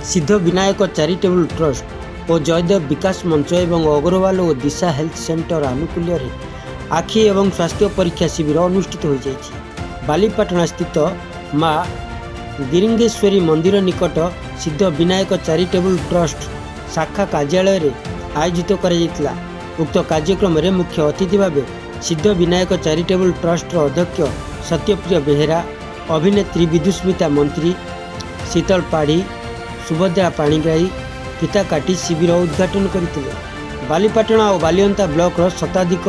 सिद्ध Vinayak charitable trust और जयदेव विकास मंच एवं अग्रवाल और दिशा हेल्थ सेंटर आनुकूल्य आखि एवं स्वास्थ्य परीक्षा शिविर अनुष्ठित हो जाइए। बालीपाटना स्थित माँ गिरिंगेश्वरी मंदिर निकट सिद्ध विनायक चैरिटेबल ट्रस्ट शाखा कार्यालय रे आयोजित कर उक्त कार्यक्रम में मुख्य अतिथि भाव सिद्ध विनायक चैरिटेबल ट्रस्ट अध्यक्ष सत्यप्रिय बेहेरा, अभिनेत्री विदुस्मिता मंत्री, शीतल पाढ़ी, सुभद्रा पाणिग्राही फीता काटी शिविर उद्घाटन करते। बालीपाटना और बालियंता ब्लॉक शताधिक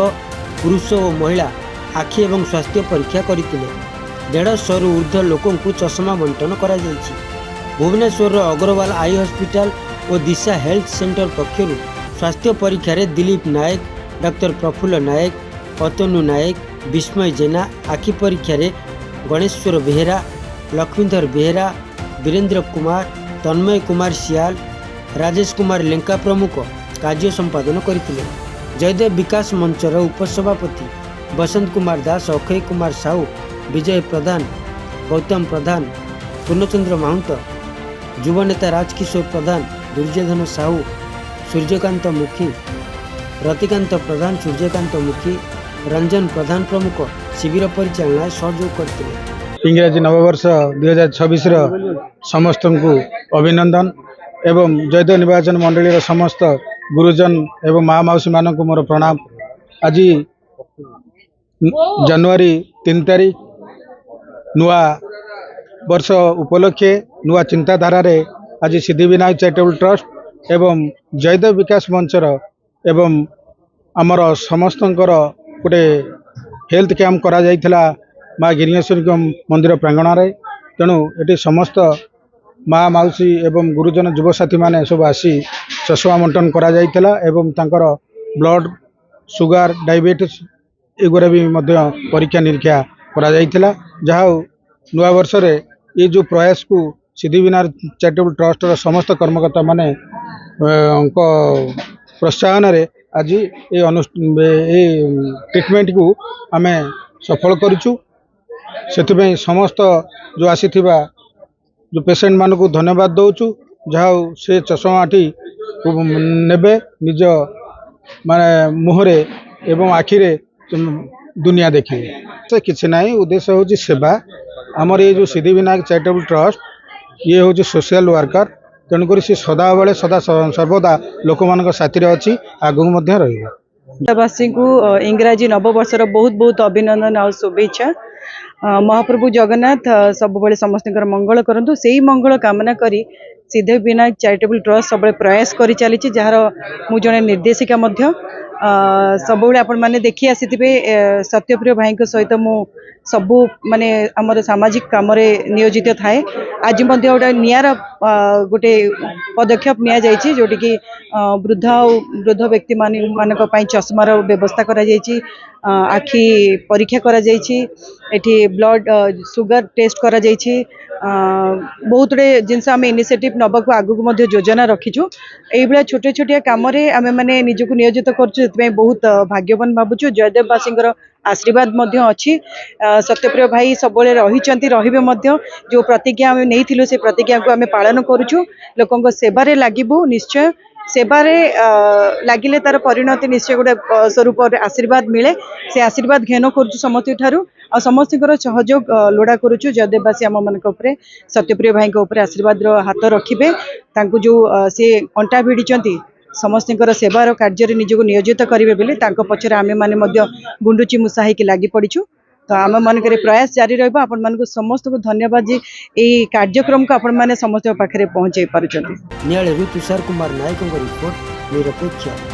पुरुष और महिला आखि एवं स्वास्थ्य परीक्षा करते। 150 रु ऊर्ध्व लोकों को चश्मा बंटन करा जायछि। भुवनेश्वर अग्रवाल आई हॉस्पिटल और दिशा हेल्थ सेंटर पक्षर स्वास्थ्य परीक्षा रे दिलीप नायक, डॉक्टर प्रफुल्ल नायक, अतनु नायक, विस्मय जेना, आखि परीक्षा रे गणेश्वर बेहेरा, लक्ष्मीधर बेहेरा, वीरेंद्र कुमार, तन्मय कुमार सियाल, राजेश कुमार लेंका प्रमुख कार्य संपादन करते। जयदेव विकास मंचर उपसभापति बसंत कुमार दास, अक्षय कुमार साहू, विजय प्रधान, गौतम प्रधान, पूर्णचंद्र माहुंत, युवनेता राजकिशोर प्रधान, दुर्योधन साहू, सूर्यकांत मुखी, रतिकांत प्रधान, सूर्यकांत मुखी, रंजन प्रधान प्रमुख शिविर परिचालना सहयोग करते। इंग्राजी नववर्ष 2026 समस्त को अभिनंदन एवं जयदेव निर्वाचन मंडली समस्त गुरुजन एवं माँ मौसी मान को मोर प्रणाम। आज जनवरी 3 तारीख नुआ वर्ष उपलक्षे नुआ चिंताधारा रे आज सिद्धिविनायक चैरिटेबल ट्रस्ट एवं जयदेव विकास मंचर एवं आमर समस्तंकर गोटे हेल्थ कैंप करा जाइथिला माँ गिरिंगेश्वरी मंदिर प्रांगण रे। तेणु ये समस्त माँ मौसी एवं गुरुजन युवसाथी माने सब आसी चश्मा बंटन करा जाइथिला एवं तांकर ब्लड सुगर डायबिटीज एगुरा भी मध्य परीक्षा निरीक्षा करा जाइथिला। जहाँ नुआ वर्ष रे ये जो प्रयास को सिद्धिविनायक चैरिटेबल ट्रस्ट समस्त कर्मकर्ता माने प्रोत्साहन रे आज ये ट्रिटमेंट को आमे सफल करूँ। से समस्त जो आसी जो पेसेंट मान को धन्यवाद दौचु। जहाँ से चश्माटी नेबे निज माने मुहरे एवं आखिरे दुनिया देखिए से किसी ना उद्देश्य हूँ सेवा। आमर ये जो सिद्धिविनायक चैरिटेबल ट्रस्ट ये हूँ सोशल वर्कर। तेणुक सी सदा बेले सदा सर्वदा लोक मान साथी अच्छी आगू वासी को इंग्राजी नववर्षर बहुत बहुत अभिनंदन और शुभेच्छा। महाप्रभु जगन्नाथ सब बड़े समस्त मंगल करंतु से ही मंगल कामना करी सिद्धिविनायक चैरिटेबल ट्रस्ट सब प्रयास करी चली जार मु जने निर्देशिका मध्य सब आपण मैंने देखी आसी सत्यप्रिय भाई सहित मु सबू माने आमर सामाजिक काम नियोजित थाए। आज गोटे नियार गोटे पदक्षेप निया जायछि जोटी कि वृद्ध व्यक्ति मानक पई चश्मार व्यवस्था करा जायछि, आखि परीक्षा करा जायछि, एठी ब्लड सुगर टेस्ट करा जायछि। बहुत गुड़े जिनस आम इनिशिएटिव नबाक आगू योजना रखीचु। ये छोटे छोटे कम आम मैंने निजक नियोजित कर बहुत भाग्यवान भावुँ। जयदेववासी आशीर्वाद अच्छी। सत्यप्रिय भाई सब रही जो प्रतिज्ञा आम नहीं से प्रतिज्ञा को आम पालन करुचु। लोकों सेवारे लागबू निश्चय सेवारे लगिले तार परिणति निश्चय गोटे स्वरूप आशीर्वाद मिले। से आशीर्वाद घेन करुचु समस्त ठारू आ समस्त सहयोग लोड़ा करुचु। जयदेववासी आम मान सत्यप्रिय भाई आशीर्वाद हाथ रखिए। जो सी अंटा भिड़ी समस्त सेवार कार्य निजक नियोजित करेंगे बोली पचर आम मैंने गुंडुची मुसा होकर लगी पड़ीचु। तो आम मान प्रयास जारी रहा। आपण मान समस्त को धन्यवाद जी ये कार्यक्रम को आपण मैंने समस्त पाखे पहुँचे पार्टी। नियाले तुषार कुमार नायक रिपोर्ट निरपेक्ष।